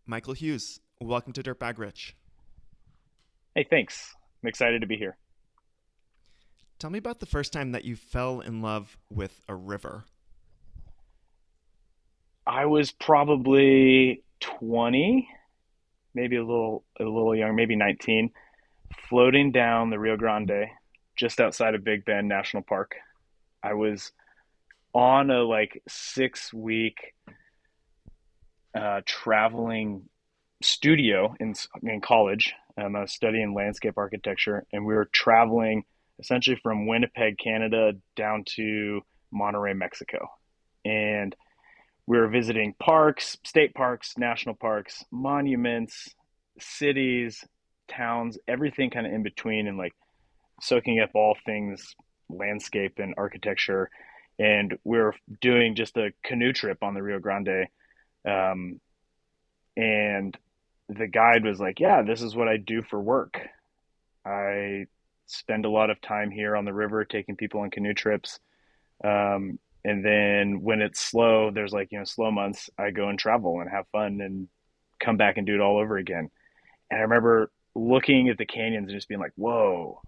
Michael Hughes, welcome to Dirtbag Rich. Hey, thanks. I'm excited to be here. Tell me about the first time that you fell in love with a river. I was probably 20, maybe a little young, maybe 19, floating down the Rio Grande just outside of Big Bend National Park. I was on a 6 week traveling studio in college. I was studying landscape architecture, and we were traveling essentially from Winnipeg, Canada, down to Monterrey, Mexico. And we were visiting parks, state parks, national parks, monuments, cities, towns, everything kind of in between, and soaking up all things landscape and architecture. And we were doing just a canoe trip on the Rio Grande. Um, and the guide was like, "Yeah, this is what I do for work. I spend a lot of time here on the river taking people on canoe trips. And then when it's slow, there's slow months, I go and travel and have fun and come back and do it all over again." And I remember looking at the canyons and just being like, whoa,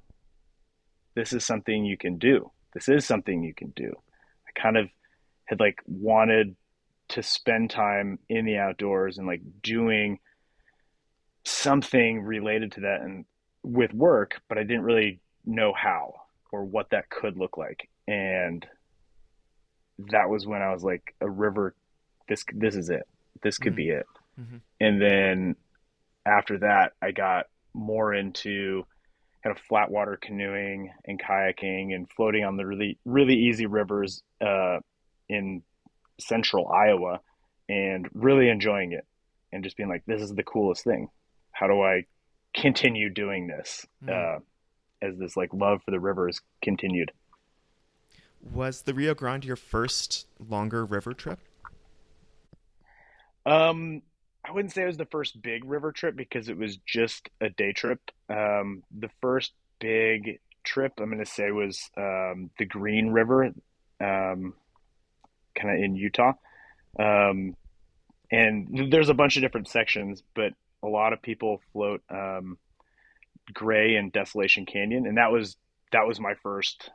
this is something you can do. This is something you can do. I kind of had wanted to spend time in the outdoors and doing something related to that and with work, but I didn't really know how or what that could look like. And that was when I was like, a river, this is it. This could Mm-hmm. be it. Mm-hmm. And then after that, I got more into kind of flat water canoeing and kayaking and floating on the really really easy rivers in central Iowa, and really enjoying it and just being like, this is the coolest thing. How do I continue doing this Mm. as this love for the rivers continued? Was the Rio Grande your first longer river trip? I wouldn't say it was the first big river trip because it was just a day trip. The first big trip I'm going to say was the Green River, kind of in Utah. Um, and there's a bunch of different sections, but a lot of people float Gray and Desolation Canyon, and that was my first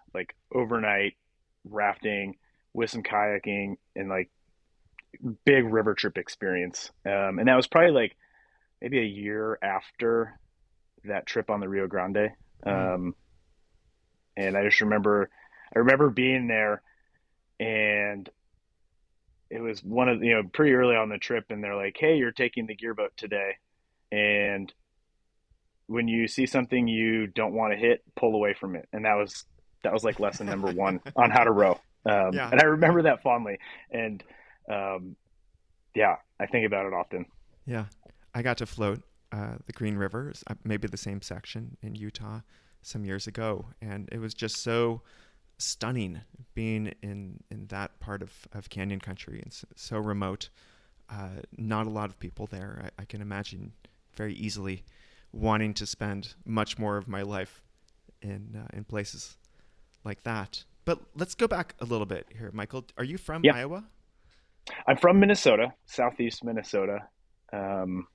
overnight rafting with some kayaking and big river trip experience. And that was probably maybe a year after that trip on the Rio Grande. Mm. Um, and I remember being there, and it was one of pretty early on the trip, and they're like, "Hey, you're taking the gearboat today, and when you see something you don't want to hit, pull away from it." And that was lesson number one on how to row. Yeah, And I yeah, remember that fondly, and um, yeah, I think about it often. yeah. I got to float the Green River, maybe the same section in Utah some years ago, and it was just so stunning being in that part of canyon country and so remote. Not a lot of people there. I can imagine very easily wanting to spend much more of my life in places like that. But let's go back a little bit here, Michael. Are you from Yeah, Iowa? I'm from Minnesota, southeast Minnesota. Um,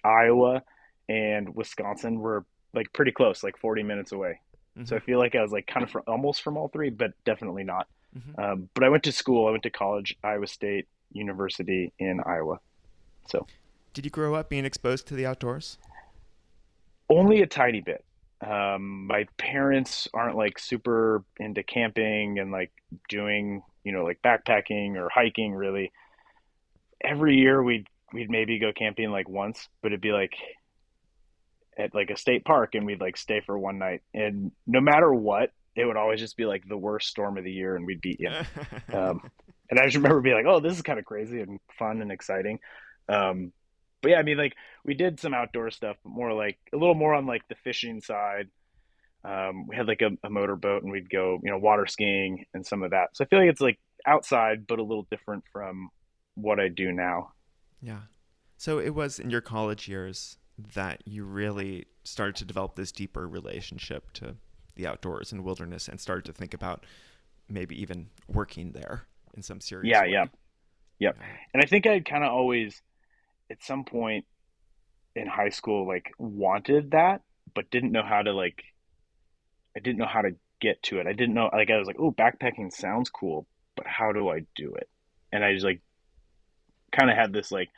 Iowa and Wisconsin were pretty close, 40 minutes away. So Mm-hmm. I feel like I was kind of almost from all three, but definitely not. Mm-hmm. But I went to school. I went to college, Iowa State University in Iowa. So Did you grow up being exposed to the outdoors? only a tiny bit. My parents aren't super into camping and doing backpacking or hiking really. Every year we'd maybe go camping once, but it'd be at a state park, and we'd stay for one night, and no matter what, it would always just be the worst storm of the year, and we'd be in. um, and I just remember being like, oh, this is kind of crazy and fun and exciting. Um, but yeah, I mean, we did some outdoor stuff, but more a little more on the fishing side. We had a motorboat, and we'd go water skiing and some of that, so I feel like it's outside but a little different from what I do now. Yeah. So it was in your college years that you really started to develop this deeper relationship to the outdoors and wilderness and started to think about maybe even working there in some serious Yeah, yeah, way. yep. Yeah. And I think I'd kind of always at some point in high school, like wanted that, but didn't know how to like, I didn't know how to get to it. I didn't know, like, I was like, oh, backpacking sounds cool, but how do I do it? And I just like kind of had this like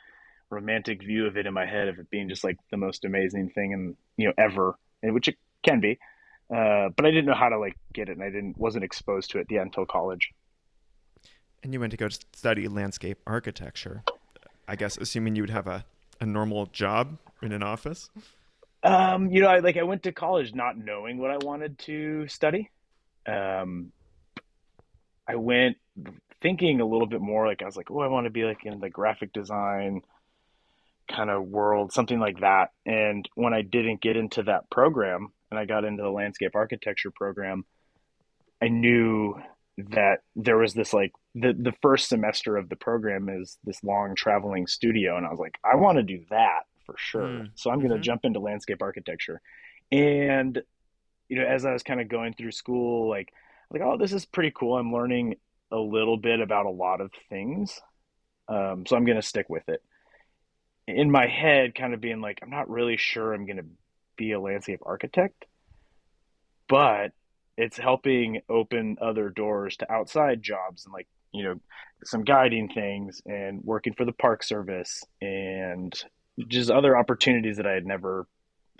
romantic view of it in my head of it being just like the most amazing thing and ever, and which it can be. But I didn't know how to like get it, and I didn't wasn't exposed to it yet until college. And you went to go study landscape architecture. I guess assuming you would have a normal job in an office. I went to college not knowing what I wanted to study. Um, I went thinking a little bit more like I was like, oh, I want to be like in the graphic design kind of world, something like that. And when I didn't get into that program and I got into the landscape architecture program, I knew that there was this like the first semester of the program is this long traveling studio, and I was like, I want to do that for sure. Mm. So I'm going to Mm-hmm. jump into landscape architecture. And as I was kind of going through school, like, oh, this is pretty cool. I'm learning a little bit about a lot of things. So I'm going to stick with it. In my head, kind of being like, I'm not really sure I'm going to be a landscape architect, but it's helping open other doors to outside jobs and like, some guiding things and working for the park service and just other opportunities that I had never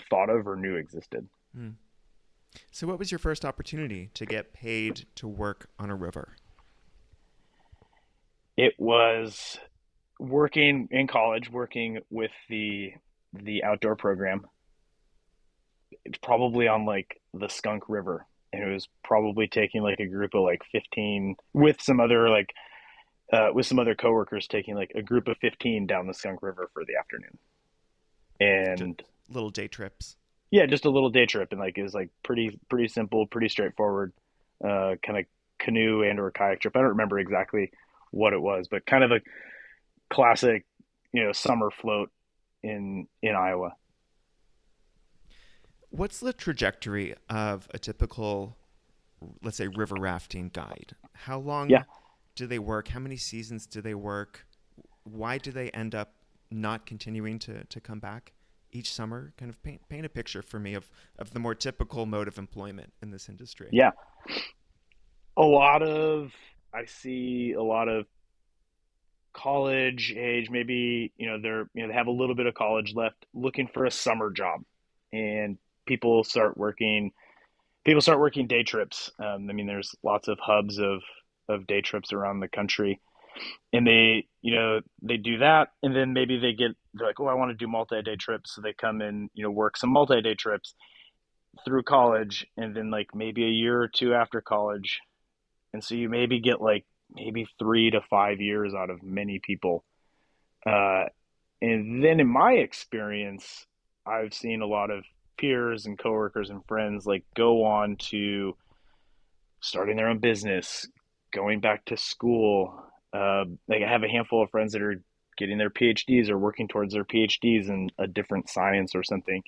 thought of or knew existed. Mm. So, what was your first opportunity to get paid to work on a river? It was working in college, working with the outdoor program. It's probably on like the Skunk River, and it was probably taking like a group of like 15 with some other coworkers taking like a group of 15 down the Skunk River for the afternoon. Just And little day trips. yeah, just a little day trip, and like it was like pretty simple, pretty straightforward, kind of canoe and or kayak trip. I don't remember exactly what it was, but kind of a classic, summer float in Iowa. What's the trajectory of a typical, let's say, river rafting guide? How Yeah, long do they work? How many seasons do they work? Why do they end up not continuing to come back each summer? Kind of paint a picture for me of the more typical mode of employment in this industry. yeah. A lot of I see a lot of college age, maybe they have a little bit of college left, looking for a summer job, and people start working people start working day trips. I mean, there's lots of hubs of day trips around the country, and they do that, and then maybe they're like, oh, I want to do multi-day trips, so they come and work some multi-day trips through college, and then like maybe a year or two after college, and so you maybe get like maybe 3 to 5 years out of many people. Uh, and then in my experience, I've seen a lot of peers and coworkers and friends like go on to starting their own business, going back to school. Like I have a handful of friends that are getting their PhDs or working towards their PhDs in a different science or something.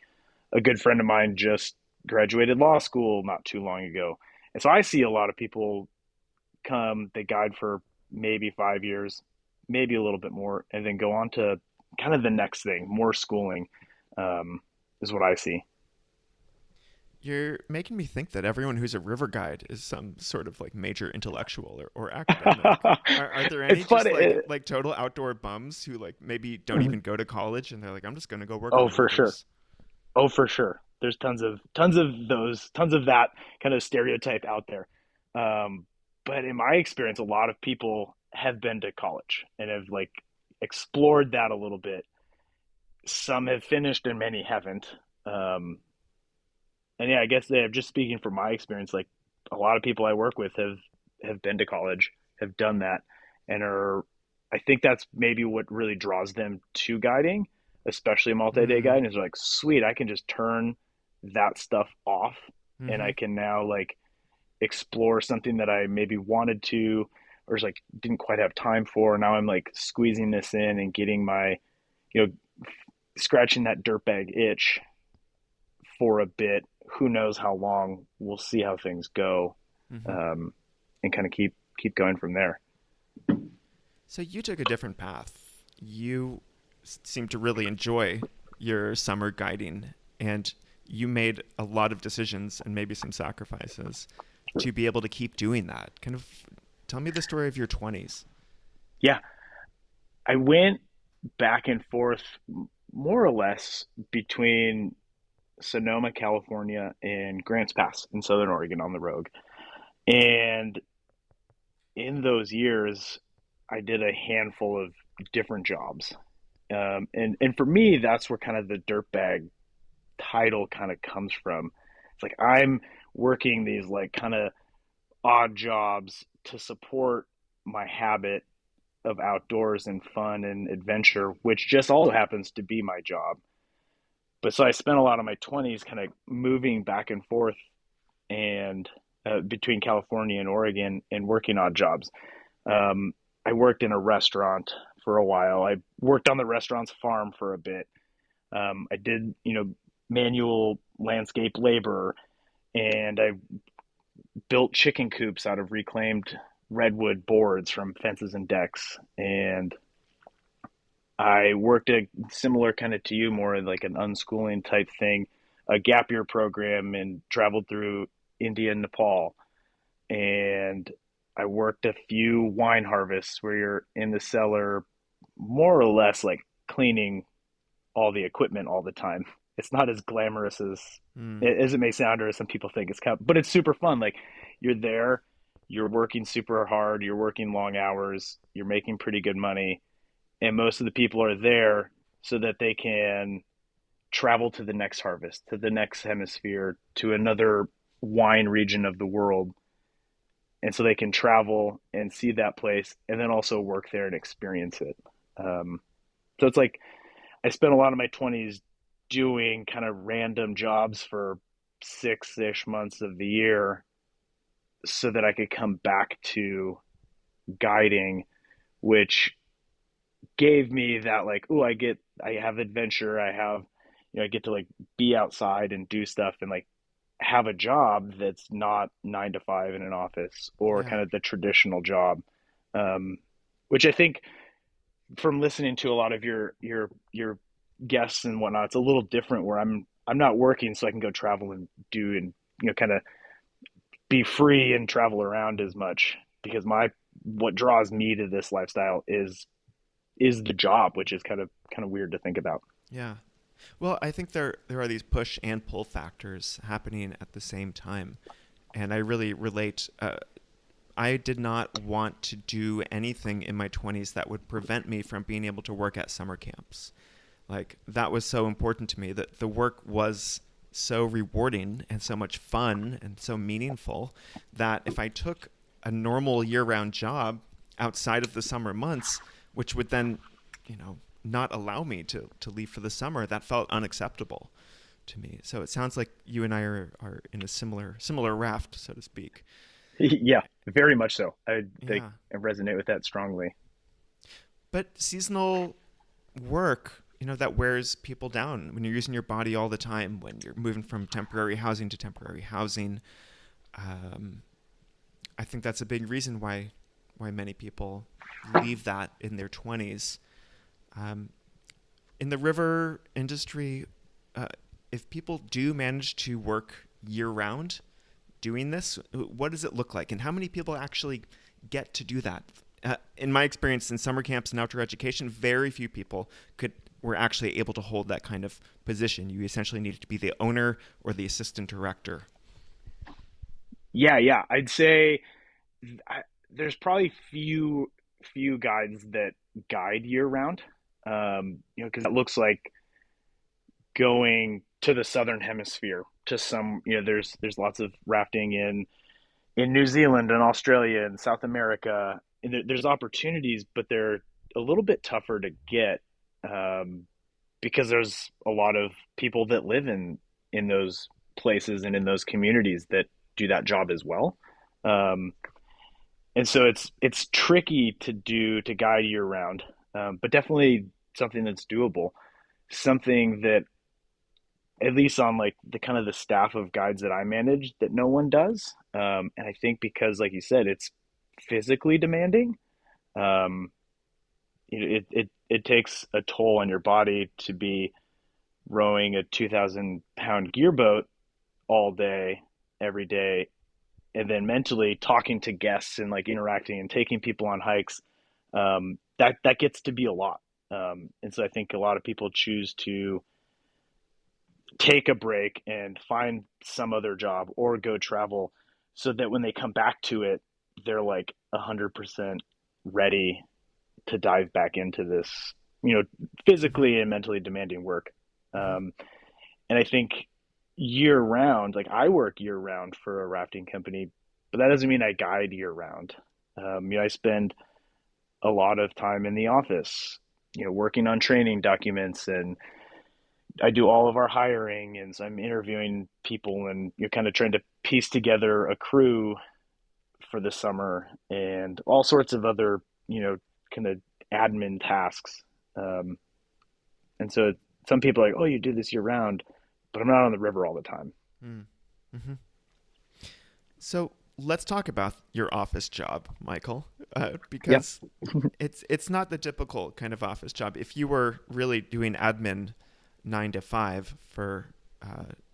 A good friend of mine just graduated law school not too long ago. And so I see a lot of people come, they guide for maybe 5 years, maybe a little bit more, and then go on to kind of the next thing, more schooling, is what I see. You're making me think that everyone who's a river guide is some sort of like major intellectual or academic. Are there any It's just funny. like total outdoor bums who like maybe don't even go to college and they're like, I'm just gonna go work on Oh, the for sure. rivers? Oh, for sure. There's tons of that kind of stereotype out there. Um, but in my experience, a lot of people have been to college and have like explored that a little bit. Some have finished and many haven't. Um, and yeah, I guess they have, just speaking from my experience, like a lot of people I work with have been to college, have done that, and are. I think that's maybe what really draws them to guiding, especially multi-day Mm. guiding. Is like, sweet, I can just turn that stuff off, and Mm-hmm. I can now like explore something that I maybe wanted to, or just like didn't quite have time for. Now I'm like squeezing this in and getting my, you know, scratching that dirtbag itch for a bit. Who knows how long? We'll see how things go, Mm-hmm. um, and kind of keep going from there. So you took a different path. You seem to really enjoy your summer guiding, and you made a lot of decisions and maybe some sacrifices to be able to keep doing that. Kind of tell me the story of your 20s. Yeah, I went back and forth more or less between Sonoma, California, and Grants Pass in Southern Oregon on the Rogue. And in those years, I did a handful of different jobs. And for me, that's where kind of the dirtbag title kind of comes from. It's like I'm working these like kind of odd jobs to support my habit of outdoors and fun and adventure, which just also happens to be my job. But so I spent a lot of my 20s kind of moving back and forth and between California and Oregon and working odd jobs. Um, I worked in a restaurant for a while. I worked on the restaurant's farm for a bit. I did, manual landscape labor, and I built chicken coops out of reclaimed redwood boards from fences and decks. And I worked a similar kind of to you, more like an unschooling type thing, a gap year program, and traveled through India and Nepal. And I worked a few wine harvests where you're in the cellar, more or less like cleaning all the equipment all the time. It's not as glamorous Mm, as it may sound, or as some people think it's kind of, but it's super fun. Like you're there, you're working super hard, you're working long hours, you're making pretty good money, and most of the people are there so that they can travel to the next harvest, to the next hemisphere, to another wine region of the world, and so they can travel and see that place, and then also work there and experience it. Um, so it's like I spent a lot of my 20s doing kind of random jobs for 6-ish months of the year so that I could come back to guiding, which gave me that like, oh, I have adventure. I have, I get to like be outside and do stuff and like have a job that's not 9 to 5 in an office or yeah. kind of the traditional job. Um, which I think from listening to a lot of your guests and whatnot, it's a little different where I'm not working so I can go travel and do and kind of be free and travel around as much because my what draws me to this lifestyle is the job, which is kind of weird to think about. Yeah. Well, I think there are these push and pull factors happening at the same time, and I really relate. I did not want to do anything in my 20s that would prevent me from being able to work at summer camps. Like that was so important to me that the work was so rewarding and so much fun and so meaningful that if I took a normal year-round job outside of the summer months, which would then, not allow me to leave for the summer, that felt unacceptable to me. So it sounds like you and I are in a similar raft, so to speak. Yeah, very much so. Yeah. I resonate with that strongly. But seasonal work, that wears people down when you're using your body all the time, when you're moving from temporary housing to temporary housing. Um, I think that's a big reason why many people leave that in their 20s. Um, in the river industry, uh, if people do manage to work year round doing this, what does it look like? And how many people actually get to do that? In my experience in summer camps and outdoor education, very few people were actually able to hold that kind of position. You essentially needed to be the owner or the assistant director. Yeah, yeah. I'd say I, there's probably few guides that guide year round. Because that looks like going to the southern hemisphere to some. There's lots of rafting in New Zealand and Australia and South America. And there's opportunities, but they're a little bit tougher to get um, because there's a lot of people that live in those places and in those communities that do that job as well. Um, and so it's tricky to guide year round, but definitely something that's doable. Something that at least on like the kind of the staff of guides that I manage that no one does. And I think because, like you said, it's physically demanding. Um, it takes a toll on your body to be rowing a 2,000 pound gear boat all day, every day, and then mentally talking to guests and like interacting and taking people on hikes. That gets to be a lot. And so I think a lot of people choose to take a break and find some other job or go travel so that when they come back to it, they're like 100% ready to dive back into this, you know, Hmm. physically and mentally demanding work. Hmm. Um, and I think year round, like I work year round for a rafting company, but that doesn't mean I guide year round. I spend a lot of time in the office, working on training documents, and I do all of our hiring, and so I'm interviewing people, and you're kind of trying to piece together a crew for the summer and all sorts of other, kind of admin tasks. Um, and so some people are like, oh, you do this year round, but I'm not on the river all the time. Mm-hmm. So let's talk about your office job, Michael, Yeah. because it's not the typical kind of office job. If you were really doing admin 9 to 5 for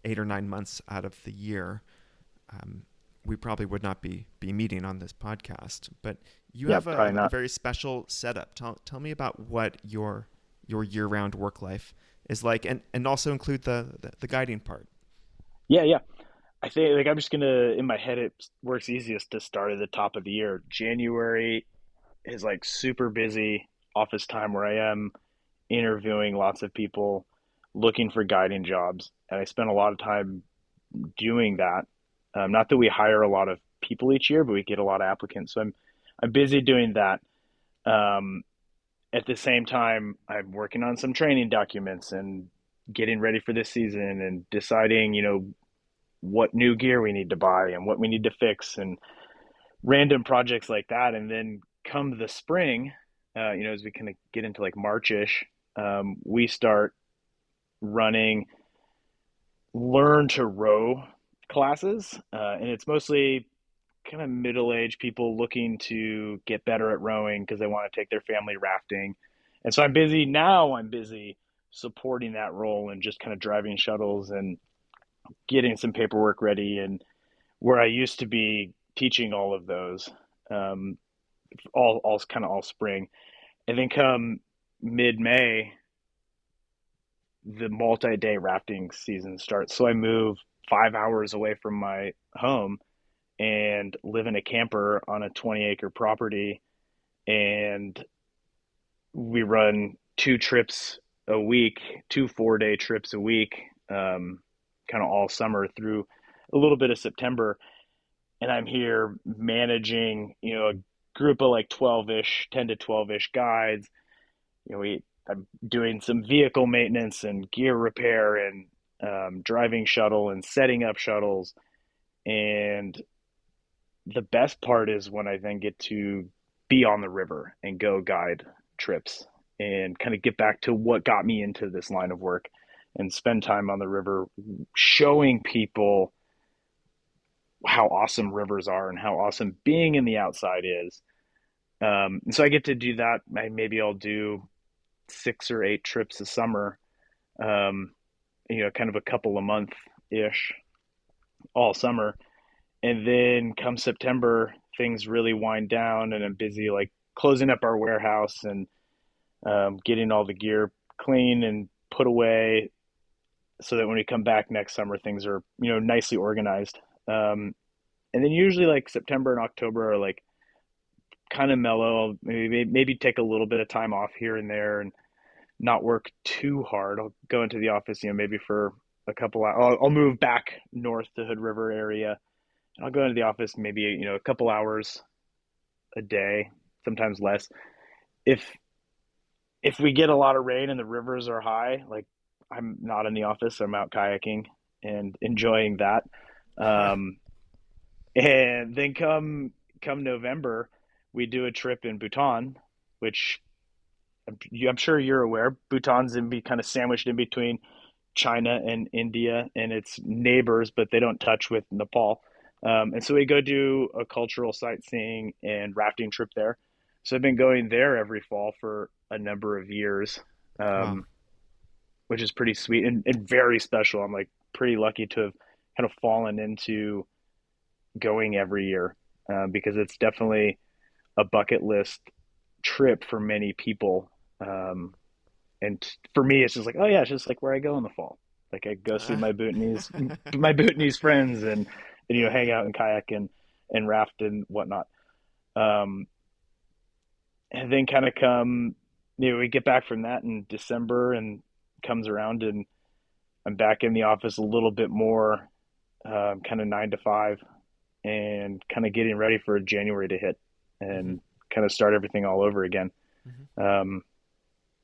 8 or 9 months out of the year, um, we probably would not be meeting on this podcast. But you Yeah, have probably a not. very special setup. Tell me about what your year round work life is like, and also include the guiding part. Yeah, yeah. I think like I'm just gonna in my head it works easiest to start at the top of the year. January is like super busy office time where I am interviewing lots of people, looking for guiding jobs, and I spend a lot of time doing that. Not that we hire a lot of people each year, but we get a lot of applicants, so I'm busy doing that. Um, at the same time, I'm working on some training documents and getting ready for this season and deciding, what new gear we need to buy and what we need to fix and random projects like that. And then come the spring, as we kind of get into like Marchish, we start running learn to row classes, and it's mostly kind of middle-aged people looking to get better at rowing because they want to take their family rafting. And so I'm busy now. I'm busy supporting that role and just kind of driving shuttles and getting some paperwork ready. And where I used to be teaching all of those, um, all kind of all spring, and then come mid-May, the multi-day rafting season starts. So I move 5 hours away from my home and live in a camper on a 20-acre property, and we run two trips a week, two 4-day trips a week, kind of all summer through a little bit of September. And I'm here managing, a group of like 12-ish, 10 to 12-ish guides. I'm doing some vehicle maintenance and gear repair and driving shuttle and setting up shuttles. And the best part is when I then get to be on the river and go guide trips and kind of get back to what got me into this line of work and spend time on the river showing people how awesome rivers are and how awesome being in the outside is. And so I get to do that. Maybe I'll do 6 or 8 trips a summer, um, kind of a couple a month ish all summer. And then come September, things really wind down, and I'm busy like closing up our warehouse and getting all the gear clean and put away so that when we come back next summer, things are nicely organized. And then usually like September and October are like kind of mellow. I'll maybe take a little bit of time off here and there and not work too hard. I'll go into the office, maybe for a couple hours. I'll move back north to Hood River area. I'll go into the office maybe a couple hours a day, sometimes less. If if we get a lot of rain and the rivers are high, like I'm not in the office, I'm out kayaking and enjoying that. Um, and then come November, we do a trip in Bhutan, which I'm sure you're aware. Bhutan's in be kind of sandwiched in between China and India, and it's neighbors, but they don't touch with Nepal. And so we go do a cultural sightseeing and rafting trip there. So I've been going there every fall for a number of years, Wow. um, which is pretty sweet and very special. I'm like pretty lucky to have kind of fallen into going every year, because it's definitely a bucket list trip for many people. Um, and for me, it's just like, oh yeah, it's just like where I go in the fall. Like I go see Uh, my Bhutanese friends, and hang out and kayak and raft and whatnot. Um, and then kind of come, we get back from that in December and comes around and I'm back in the office a little bit more, kind of 9 to 5, and kind of getting ready for January to hit hmm and kind of start everything all over again. hmm Um,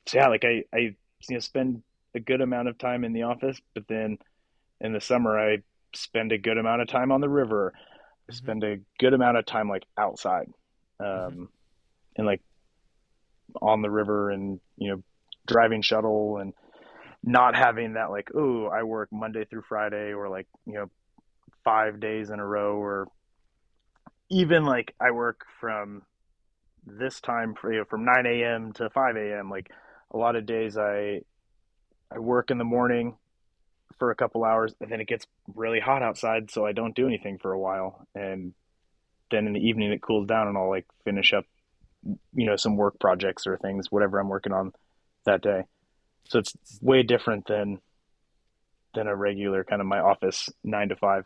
so yeah, like I spend a good amount of time in the office, but then in the summer I spend a good amount of time on the river. I hmm spend a good amount of time like outside, hmm um, and like on the river, and driving shuttle, and not having that like, oh, I work Monday through Friday, or like 5 days in a row, or even like I work from this time for, from 9 a.m. to 5 a.m. Like a lot of days I work in the morning for a couple hours, and then it gets really hot outside, so I don't do anything for a while, and then in the evening it cools down, and I'll like finish up some work projects or things, whatever I'm working on that day. So it's way different than a regular kind of my office 9 to 5.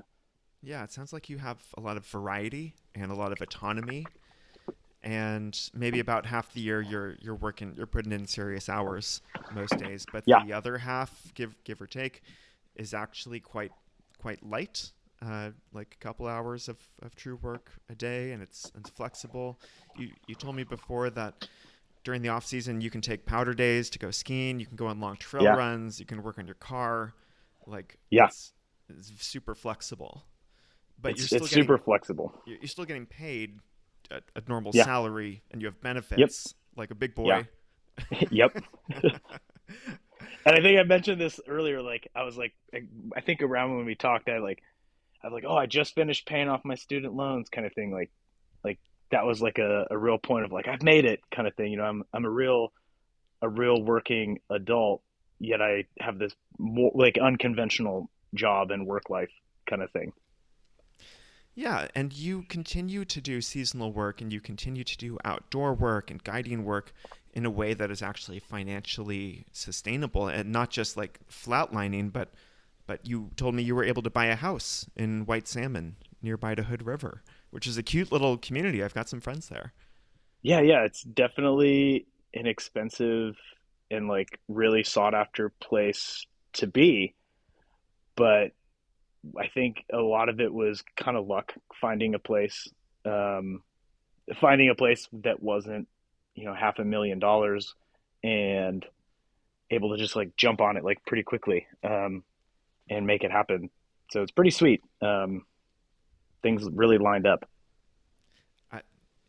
Yeah, it sounds like you have a lot of variety and a lot of autonomy, and maybe about half the year you're putting in serious hours most days, but Yeah, the other half, give or take, is actually quite light. Like a couple hours of true work a day, and it's flexible. You told me before that during the off season you can take powder days to go skiing, you can go on long trail yeah, runs, you can work on your car, like yeah. it's super flexible, but It's super flexible. you're still getting paid a normal Yeah. salary, and you have Yep. benefits like a big Yeah. boy. Yep. And I think I mentioned this earlier. Like I was like, I think around when we talked, I was like, oh, I just finished paying off my student loans, kind of thing. Like that was like a real point of like I've made it, kind of thing. I'm a real working adult, yet I have this more like unconventional job and work life kind of thing. Yeah, and you continue to do seasonal work, and you continue to do outdoor work and guiding work in a way that is actually financially sustainable and not just like flatlining, but you told me you were able to buy a house in White Salmon nearby to Hood River, which is a cute little community. I've got some friends there. Yeah, yeah, it's definitely an expensive and like really sought after place to be, but I think a lot of it was kind of luck finding a place, um, finding a place that wasn't, $500,000, and able to just like jump on it like pretty quickly, and make it happen. So it's pretty sweet. Things really lined up. I,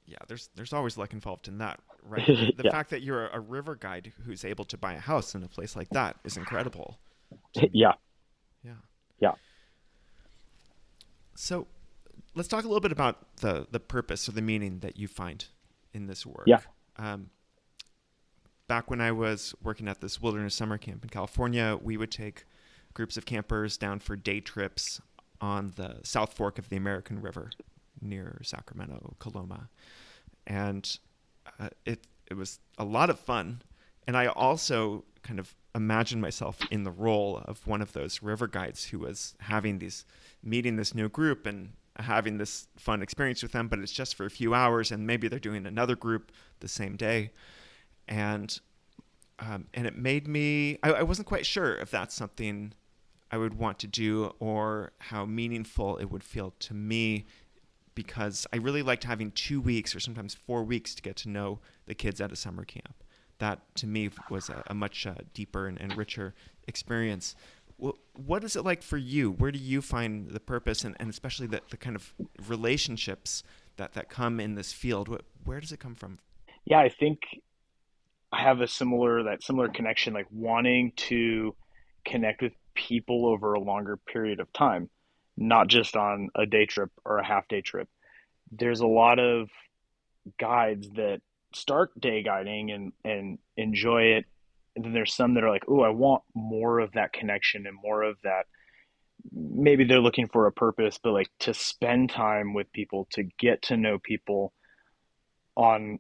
yeah, there's always luck involved in that, right? The Yeah, fact that you're a river guide who's able to buy a house in a place like that is incredible to yeah, me. Yeah. yeah, So let's talk a little bit about the purpose or the meaning that you find in this yeah, work. Um, Back when I was working at this wilderness summer camp in California, we would take groups of campers down for day trips on the South Fork of the American River near Sacramento, Coloma, and it was a lot of fun. And I also kind of imagined myself in the role of one of those river guides who was meeting this new group and having this fun experience with them, but it's just for a few hours, and maybe they're doing another group the same day, and and it made me. I wasn't quite sure if that's something I would want to do or how meaningful it would feel to me, because I really liked having 2 weeks or sometimes 4 weeks to get to know the kids at a summer camp. That to me was a much deeper and richer experience. What is it like for you? Where do you find the purpose and especially the kind of relationships that come in this field? Where does it come from? yeah. I think I have that similar connection, like wanting to connect with people over a longer period of time, not just on a day trip or a half day trip. There's a lot of guides that start day guiding and enjoy it. And then there's some that are like, oh, I want more of that connection and more of that. Maybe they're looking for a purpose, but like to spend time with people, to get to know people on,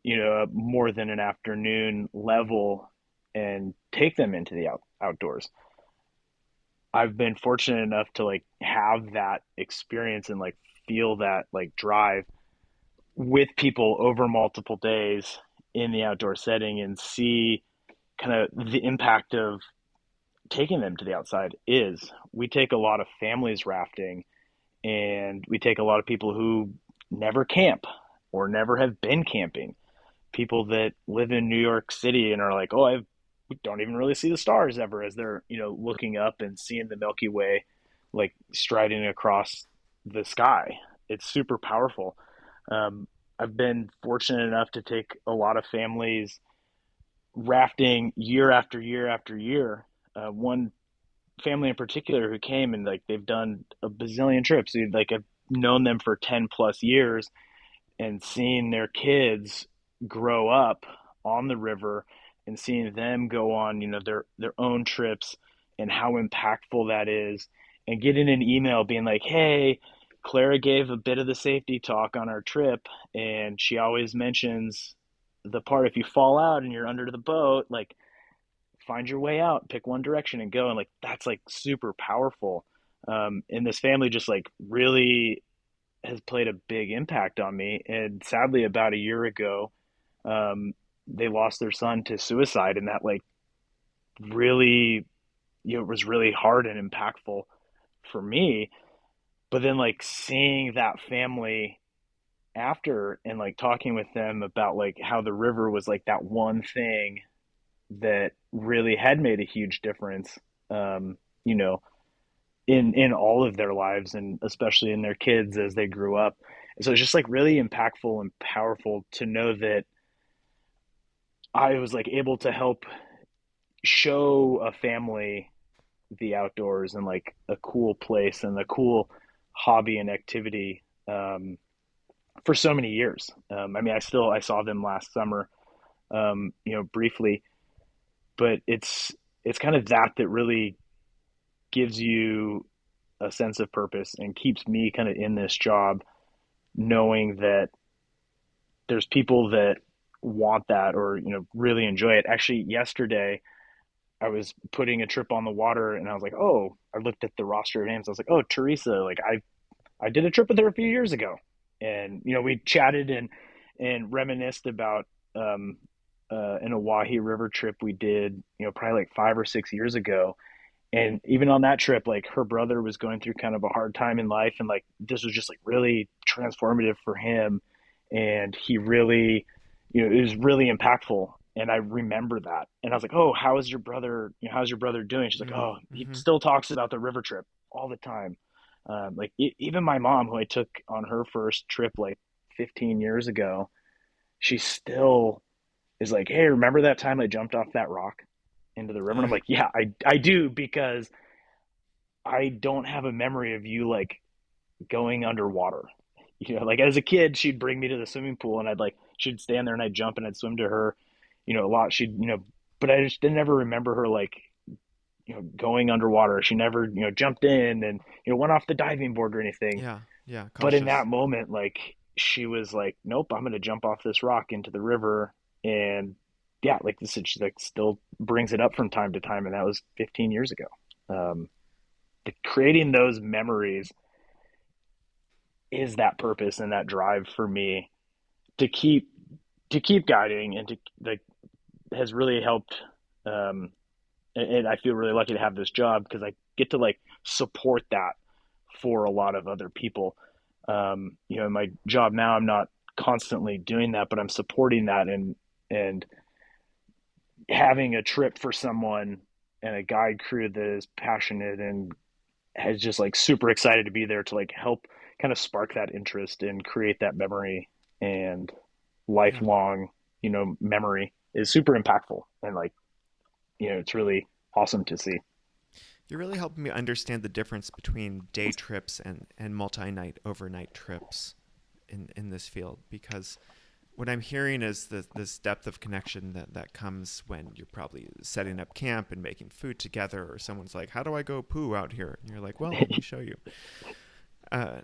more than an afternoon level and take them into the outdoors. I've been fortunate enough to like have that experience and like feel that like drive with people over multiple days in the outdoor setting and see kind of the impact of taking them to the outside is. We take a lot of families rafting, and we take a lot of people who never camp or never have been camping, people that live in New York City and are like, oh, I don't even really see the stars ever, as they're, looking up and seeing the Milky Way like striding across the sky. It's super powerful. I've been fortunate enough to take a lot of families rafting year after year after year. One family in particular who came and like they've done a bazillion trips. Like I've known them for 10 plus years, and seeing their kids grow up on the river and seeing them go on, their own trips, and how impactful that is, and getting an email being like, hey, Clara gave a bit of the safety talk on our trip, and she always mentions the part, if you fall out and you're under the boat, like find your way out, pick one direction and go. And like that's like super powerful. And this family just like really has played a big impact on me. And sadly, about a year ago, um, they lost their son to suicide, and that like really, it was really hard and impactful for me. But then like seeing that family after and like talking with them about like how the river was like that one thing that really had made a huge difference, um, you know, in all of their lives, and especially in their kids as they grew up. And so it's just like really impactful and powerful to know that I was like able to help show a family the outdoors and like a cool place and a cool hobby and activity, for so many years. I mean, I saw them last summer, briefly, but it's kind of that really gives you a sense of purpose and keeps me kind of in this job, knowing that there's people that want that or really enjoy it. Actually, yesterday I was putting a trip on the water, and I was like, oh, I looked at the roster of names. I was like, oh, Teresa, like I did a trip with her a few years ago, and we chatted and reminisced about an Oahe River trip we did, probably like 5 or 6 years ago. And even on that trip, like her brother was going through kind of a hard time in life, and like this was just like really transformative for him, and he really, it was really impactful. And I remember that, and I was like, "Oh, how is your brother? How's your brother doing?" She's like, "Oh, he Mm-hmm. still talks about the river trip all the time." Even my mom, who I took on her first trip like 15 years ago, she still is like, "Hey, remember that time I jumped off that rock into the river?" And I'm like, "Yeah, I do, because I don't have a memory of you like going underwater." Like as a kid, she'd bring me to the swimming pool, and she'd stand there and I'd jump and I'd swim to her, a lot. But I just didn't ever remember her like, going underwater. She never, jumped in and, went off the diving board or anything. Yeah, yeah, But in cautious. that moment, like she was like, nope, I'm going to jump off this rock into the river. And yeah, like this, she like still brings it up from time to time. And that was 15 years ago. Um, Creating those memories is that purpose and that drive for me to keep guiding, and to like has really helped. um and I feel really lucky to have this job because I get to like support that for a lot of other people. In my job now, I'm not constantly doing that, but I'm supporting that, and having a trip for someone and a guide crew that is passionate and has just like super excited to be there to like help kind of spark that interest and create that memory and Yeah. lifelong, memory is super impactful. And like, it's really awesome to see. You're really helping me understand the difference between day trips and multi-night overnight trips in this field because what I'm hearing is this depth of connection that comes when you're probably setting up camp and making food together, or someone's like, "How do I go poo out here?" And you're like, "Well, let me show you." Uh,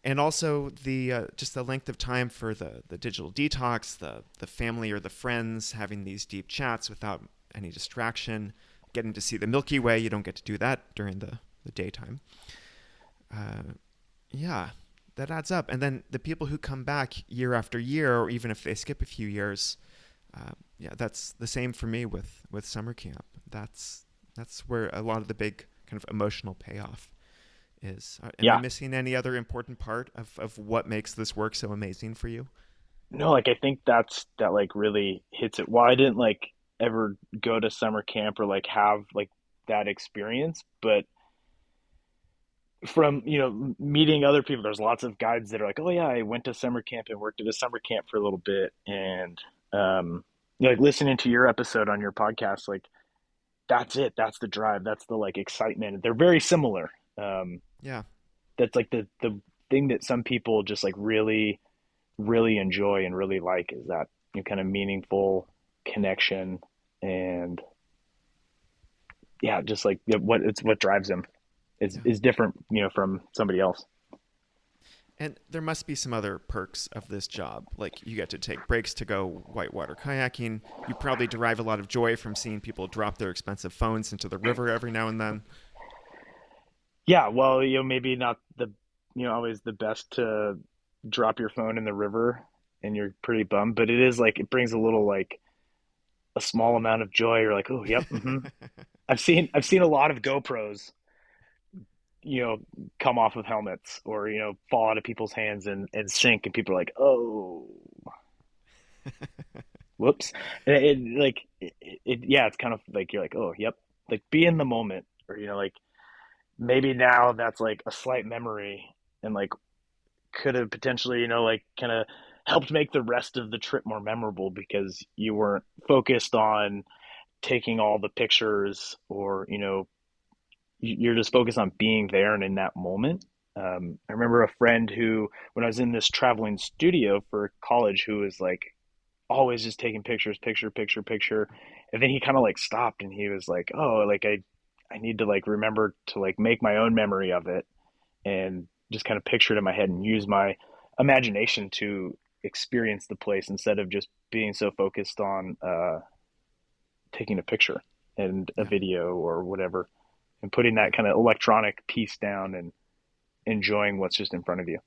and also the just the length of time for the digital detox, the family or the friends having these deep chats without any distraction, getting to see the Milky Way. You don't get to do that during the daytime. Uh, yeah, that adds up. And then the people who come back year after year, or even if they skip a few years, yeah, that's the same for me with summer camp. That's where a lot of the big kind of emotional payoff is. Am I Yeah. missing any other important part of what makes this work so amazing for you? No, like I think that like really hits it. Well, I didn't like ever go to summer camp or like have like that experience, but from, meeting other people, there's lots of guides that are like, "Oh yeah, I went to summer camp and worked at a summer camp for a little bit." And like listening to your episode on your podcast, like that's it. That's the drive. That's the like excitement. They're very similar. Um, Yeah, that's like the thing that some people just like really really enjoy and really like is that kind of meaningful connection and yeah, just like what drives them yeah. is different, from somebody else. And there must be some other perks of this job. Like you get to take breaks to go whitewater kayaking. You probably derive a lot of joy from seeing people drop their expensive phones into the river every now and then. Yeah, well, maybe not the always the best to drop your phone in the river and you're pretty bummed, but it is like it brings a little like a small amount of joy. You're like, oh, yep, I've seen a lot of GoPros, you know, come off of helmets or, fall out of people's hands and sink. And people are like, oh, whoops. And yeah, it's kind of like, you're like, oh, yep. Like be in the moment or, like maybe now that's like a slight memory and like could have potentially, like kind of helped make the rest of the trip more memorable because you weren't focused on taking all the pictures or, you're just focused on being there and in that moment. I remember a friend who, when I was in this traveling studio for college, who was like always just taking pictures, picture, picture, picture, and then he kind of like stopped and he was like, "Oh, like I need to like remember to like make my own memory of it and just kind of picture it in my head and use my imagination to experience the place instead of just being so focused on taking a picture and a Yeah, video or whatever." And putting that yeah, kind of electronic piece down and enjoying what's just in front of you.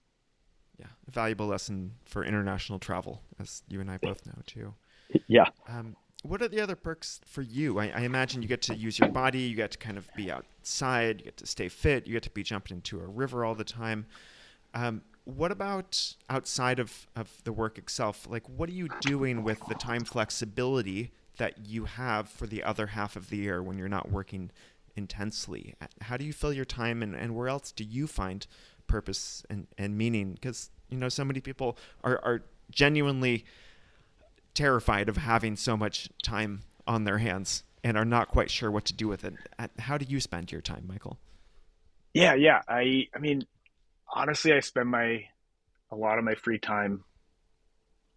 yeah. A valuable lesson for international travel, as you and I both know too. Yeah. What are the other perks for you? I imagine you get to use your body, you get to kind of be outside, you get to stay fit, you get to be jumping into a river all the time. What about outside of the work itself? Like, what are you doing with the time flexibility that you have for the other half of the year when you're not working intensely? How do you fill your time, and where else do you find purpose and meaning? Because, so many people are genuinely terrified of having so much time on their hands and are not quite sure what to do with it. How do you spend your time, Michael? Yeah, yeah. I mean, honestly, I spend my a lot of my free time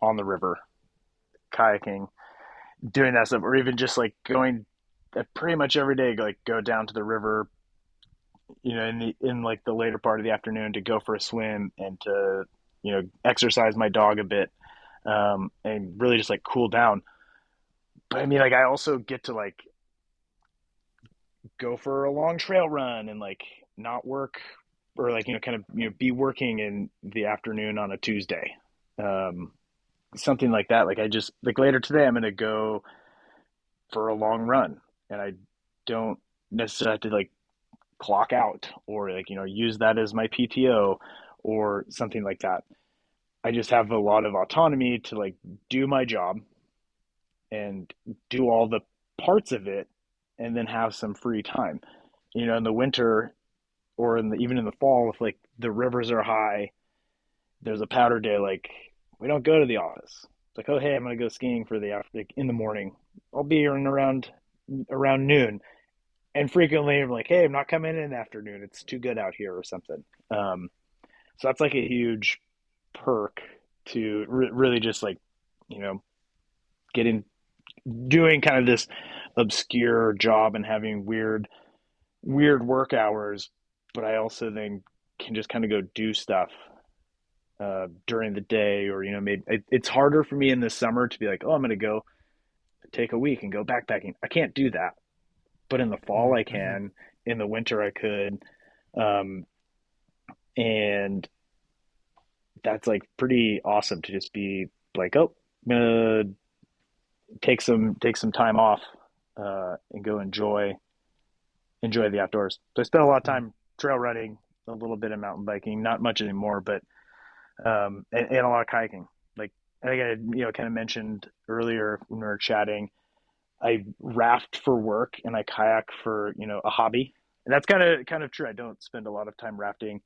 on the river, kayaking, doing that stuff, or even just like going pretty much every day, like go down to the river, in like the later part of the afternoon to go for a swim and to, exercise my dog a bit, and really just like cool down. But I mean, like I also get to like go for a long trail run and like not work or like kind of be working in the afternoon on a Tuesday, um, something like that. Like I just like later today I'm gonna go for a long run and I don't necessarily have to like clock out or like use that as my PTO or something like that. I just have a lot of autonomy to like do my job and do all the parts of it and then have some free time. In the winter or even in the fall, if like the rivers are high, there's a powder day, like we don't go to the office. It's like, oh hey, I'm gonna go skiing for the after like, in the morning. I'll be here in around noon. And frequently I'm like, hey, I'm not coming in the afternoon. It's too good out here or something. So that's like a huge perk to really just like you know, getting doing kind of this obscure job and having weird work hours, but I also then can just kind of go do stuff during the day, or maybe it's harder for me in the summer to be like, oh, I'm going to go take a week and go backpacking. I can't do that, but in the fall I Mm-hmm. can. In the winter I could, um, and that's like pretty awesome to just be like, oh, I'm gonna take some time off and go enjoy the outdoors. So I spent a lot of Mm. time trail running, a little bit of mountain biking, not much anymore, but and a lot of kayaking. Like I think I kind of mentioned earlier when we were chatting, I raft for work and I kayak for a hobby, and that's kind of true. I don't spend a lot of time rafting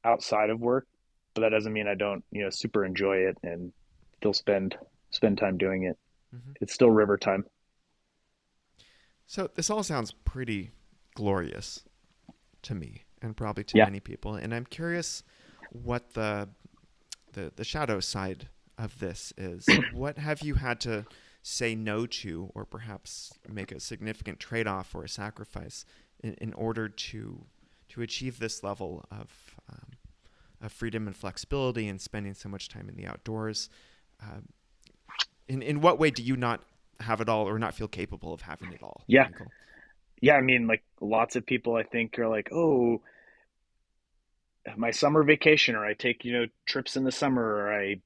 outside of work, but that doesn't mean I don't super enjoy it and still spend time doing it. Mm-hmm. It's still river time. So this all sounds pretty glorious to me, and probably to Yeah, many people. And I'm curious what the shadow side of this is. What have you had to say no to, or perhaps make a significant trade-off or a sacrifice in order to achieve this level of freedom and flexibility and spending so much time in the outdoors? Uh, in what way do you not have it all, or not feel capable of having it all, yeah, Michael? yeah. I mean, like lots of people, I think, are like, oh, my summer vacation, or I take trips in the summer, or I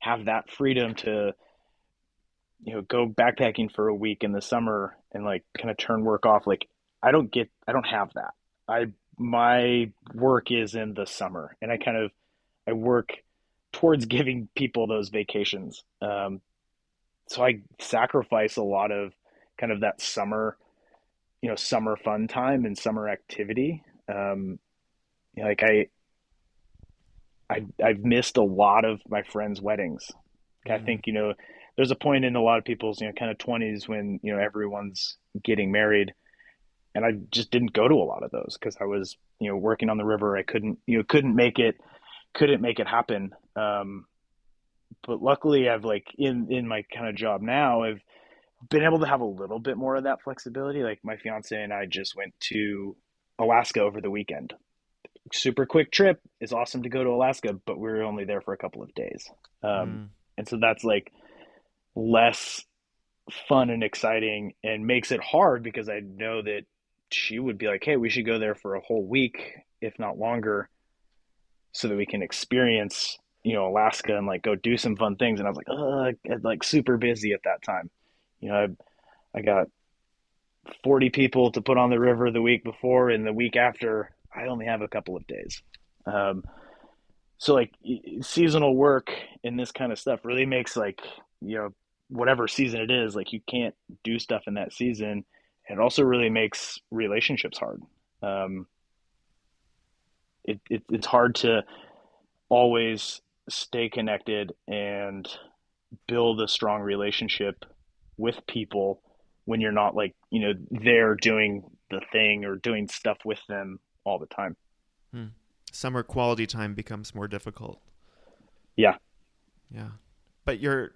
have that freedom to go backpacking for a week in the summer and like kind of turn work off. Like I don't have that. I My work is in the summer, and I work towards giving people those vacations. So I sacrifice a lot of kind of that summer fun time and summer activity. Like I've missed a lot of my friends' weddings. I Mm. think there's a point in a lot of people's kind of 20s when everyone's getting married, and I just didn't go to a lot of those because I was working on the river. I couldn't make it happen. But luckily, I've like in my kind of job now, I've been able to have a little bit more of that flexibility. Like my fiance and I just went to Alaska over the weekend. Super quick trip. It's awesome to go to Alaska, but we were only there for a couple of days. Um, Mm. and so that's like less fun and exciting, and makes it hard because I know that she would be like, "Hey, we should go there for a whole week, if not longer, so that we can experience, Alaska and like go do some fun things." And I was like, I'm like super busy at that time. I got 40 people to put on the river the week before, and the week after, I only have a couple of days. Um, so like seasonal work and this kind of stuff really makes like whatever season it is, like you can't do stuff in that season. It also really makes relationships hard. Um, it's hard to always stay connected and build a strong relationship with people when you're not like there doing the thing or doing stuff with them all the time. Mm. Summer quality time becomes more difficult. Yeah. Yeah, but you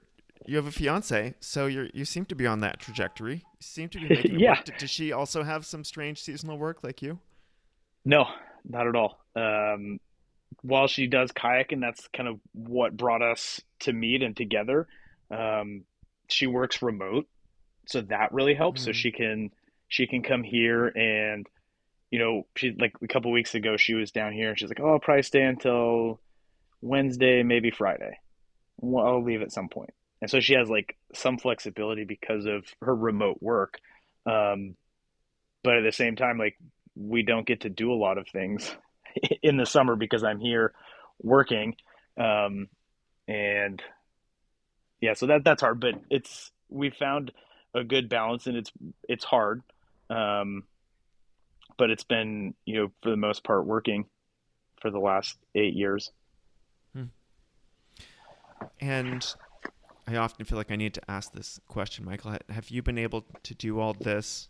have a fiance, so you seem to be on that trajectory. You seem to be making it Yeah. work. Does she also have some strange seasonal work like you? No, not at all. While she does kayaking, that's kind of what brought us to meet and together. Um, she works remote, so that really helps. So Mm. she can come here, and she like a couple weeks ago she was down here and she's like, oh, I'll probably stay until Wednesday, maybe Friday. Well, I'll leave at some point. And so she has like some flexibility because of her remote work. Um, but at the same time, like we don't get to do a lot of things in the summer because I'm here working. Um, and yeah, so that's hard, but we found a good balance, and it's hard. Um, but it's been, for the most part working for the last 8 years. Hmm. And I often feel like I need to ask this question, Michael. Have you been able to do all this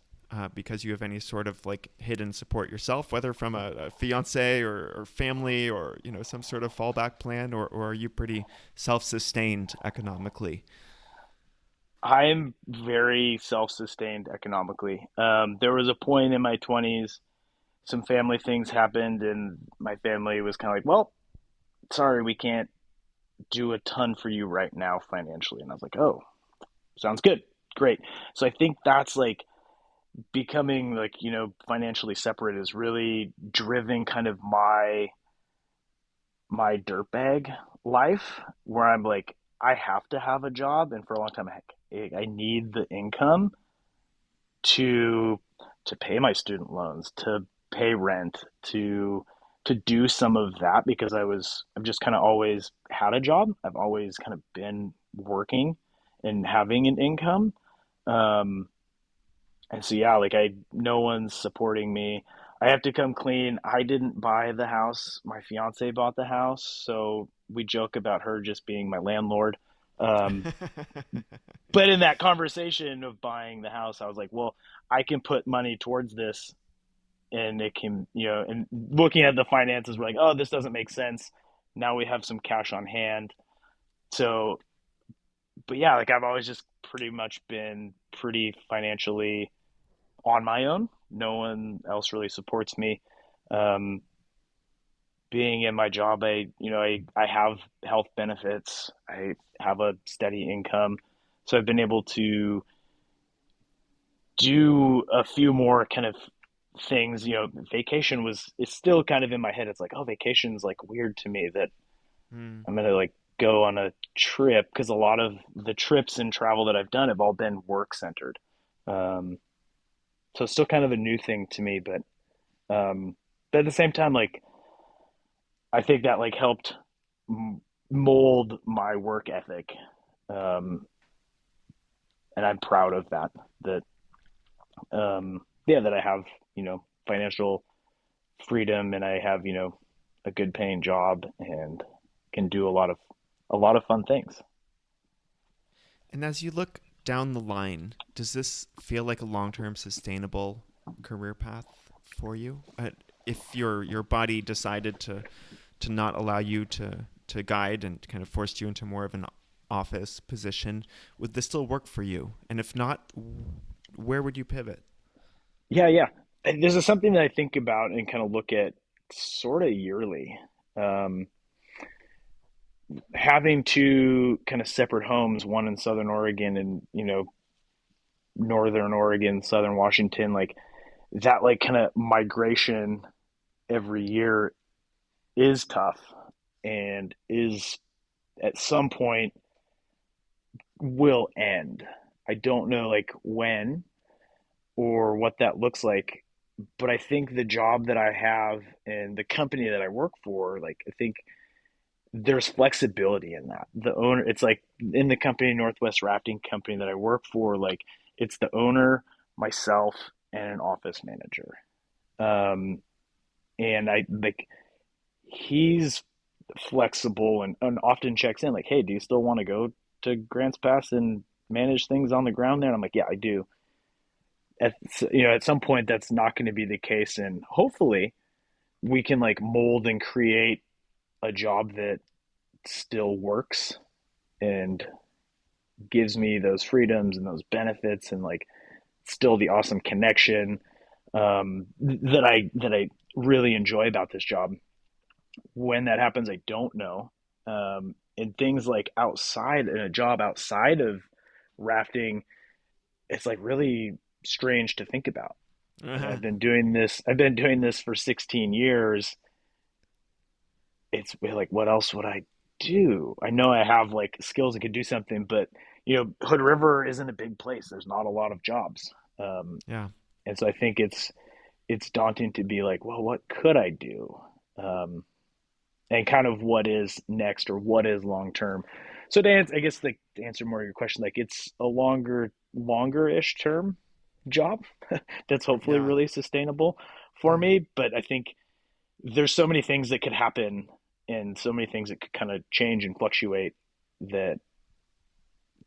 because you have any sort of like hidden support yourself, whether from a fiance or family or some sort of fallback plan, or are you pretty self-sustained economically? I'm very self-sustained economically. There was a point in my 20s, some family things happened, and my family was kind of like, well, sorry, we can't do a ton for you right now financially. And I was like, oh, sounds good. Great. So I think that's like becoming like, financially separate is really driven kind of my dirtbag life where I'm like, I have to have a job. And for a long time, I need the income to pay my student loans, to pay rent, to do some of that because I've just kind of always had a job. I've always kind of been working and having an income. Um, and so yeah, like no one's supporting me. I have to come clean. I didn't buy the house. My fiance bought the house, so we joke about her just being my landlord. Um, but in that conversation of buying the house, I was like, well, I can put money towards this and it can, and looking at the finances, we're like, oh, this doesn't make sense. Now we have some cash on hand. So, but yeah, like I've always just pretty much been pretty financially on my own. No one else really supports me. Um, Being in my job, I have health benefits. I have a steady income. So I've been able to do a few more kind of things. Vacation was it's still kind of in my head. It's like, oh, vacation's like weird to me that Hmm. I'm gonna like go on a trip because a lot of the trips and travel that I've done have all been work centered. Um, so it's still kind of a new thing to me, but at the same time, like I think that like helped mold my work ethic, um, and I'm proud of that. That yeah, that I have financial freedom and I have a good paying job and can do a lot of fun things. And as you look down the line, does this feel like a long-term sustainable career path for you? If your body decided to not allow you to guide and kind of forced you into more of an office position, would this still work for you? And if not, where would you pivot? Yeah, yeah. And this is something that I think about and kind of look at sort of yearly. Um, Having two kind of separate homes, one in Southern Oregon and Northern Oregon, Southern Washington, like that, like kind of migration every year is tough and is at some point will end. I don't know like when or what that looks like, but I think the job that I have and the company that I work for, like I think there's flexibility in that. The owner, it's like in the company, Northwest Rafting Company that I work for, like it's the owner, myself, and an office manager. Um, and I like he's flexible and often checks in like, hey, do you still want to go to Grants Pass and manage things on the ground there? And I'm like, yeah, I do. At some point that's not going to be the case, and hopefully we can like mold and create a job that still works and gives me those freedoms and those benefits and like still the awesome connection that I really enjoy about this job. When that happens, I don't know. And things like outside in a job outside of rafting, it's like really strange to think about. Uh-huh. I've been doing this. I've been doing this for 16 years. It's like, what else would I do? I know I have like skills and could do something, but Hood River isn't a big place. There's not a lot of jobs, um, Yeah. and so I think it's daunting to be like, well, what could I do? Um, and kind of what is next or what is long term. So I guess like to answer more of your question, like it's a longer-ish term job that's hopefully Yeah. really sustainable for Yeah. me. But I think there's so many things that could happen and so many things that could kind of change and fluctuate that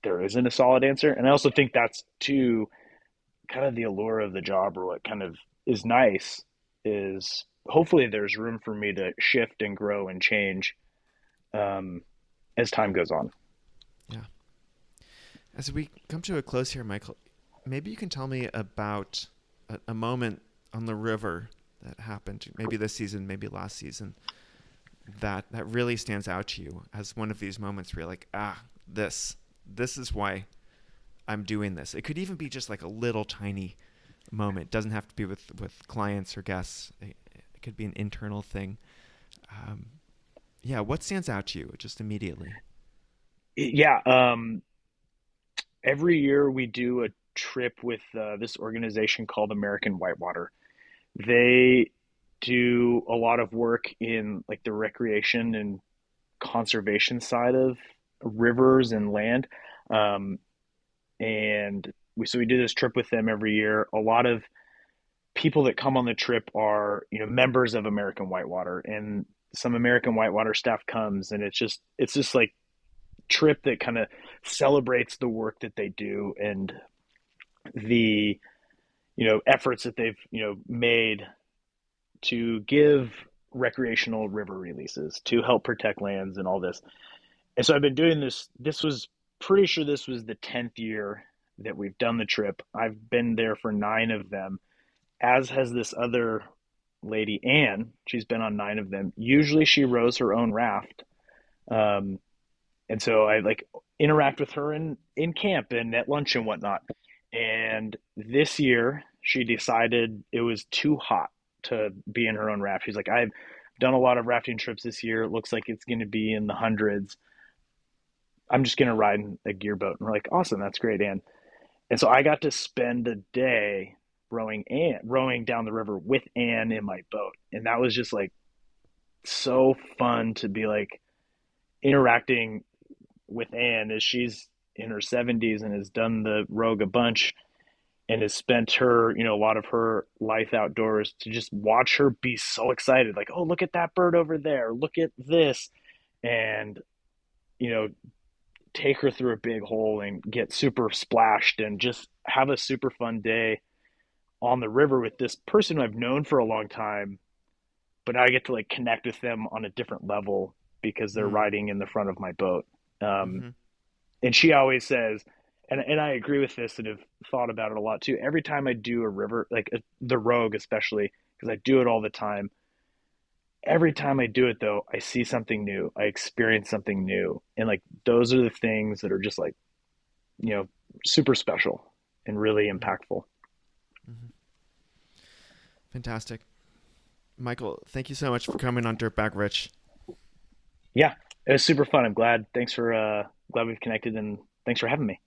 there isn't a solid answer. And I also think that's too kind of the allure of the job, or what kind of is nice, is hopefully there's room for me to shift and grow and change um, as time goes on. Yeah. As we come to a close here, Michael, maybe you can tell me about a moment on the river that happened, maybe this season, maybe last season, that really stands out to you as one of these moments where you're like, this is why I'm doing this. It could even be just like a little tiny moment. It doesn't have to be with clients or guests. It could be an internal thing. Um, yeah, what stands out to you just immediately? Yeah, every year we do a trip with this organization called American Whitewater. They do a lot of work in like the recreation and conservation side of rivers and land. Um, and we do this trip with them every year. A lot of people that come on the trip are, members of American Whitewater, and some American Whitewater staff comes, and it's just like trip that kind of celebrates the work that they do and the efforts that they've made to give recreational river releases to help protect lands and all this. And so I've been doing this. This was pretty sure this was the 10th year that we've done the trip. I've been there for 9 of them, as has this other lady, Anne. She's been on 9 of them. Usually she rows her own raft. Um, and so I like interact with her in camp and at lunch and whatnot. And this year she decided it was too hot to be in her own raft. She's like, I've done a lot of rafting trips this year. It looks like it's going to be in the hundreds. I'm just going to ride a gear boat. And we're like, awesome, that's great, Anne. And so I got to spend a day rowing down the river with Anne in my boat. And that was just like so fun to be like interacting with Anne as she's in her 70s and has done the Rogue a bunch and has spent her, a lot of her life outdoors, to just watch her be so excited. Like, oh, look at that bird over there. Look at this. And, you know, take her through a big hole and get super splashed and just have a super fun day on the river with this person who I've known for a long time, but now I get to like connect with them on a different level because they're Mm. riding in the front of my boat. Um, Mm-hmm. and she always says, and I agree with this and have thought about it a lot too. Every time I do a river, like the Rogue, especially because I do it all the time. Every time I do it though, I see something new. I experience something new, and like those are the things that are just like you know super special and really impactful. Mm-hmm. Fantastic. Michael, thank you so much for coming on Dirtbag Rich. Yeah, it was super fun. I'm glad. Thanks for glad we've connected, and thanks for having me.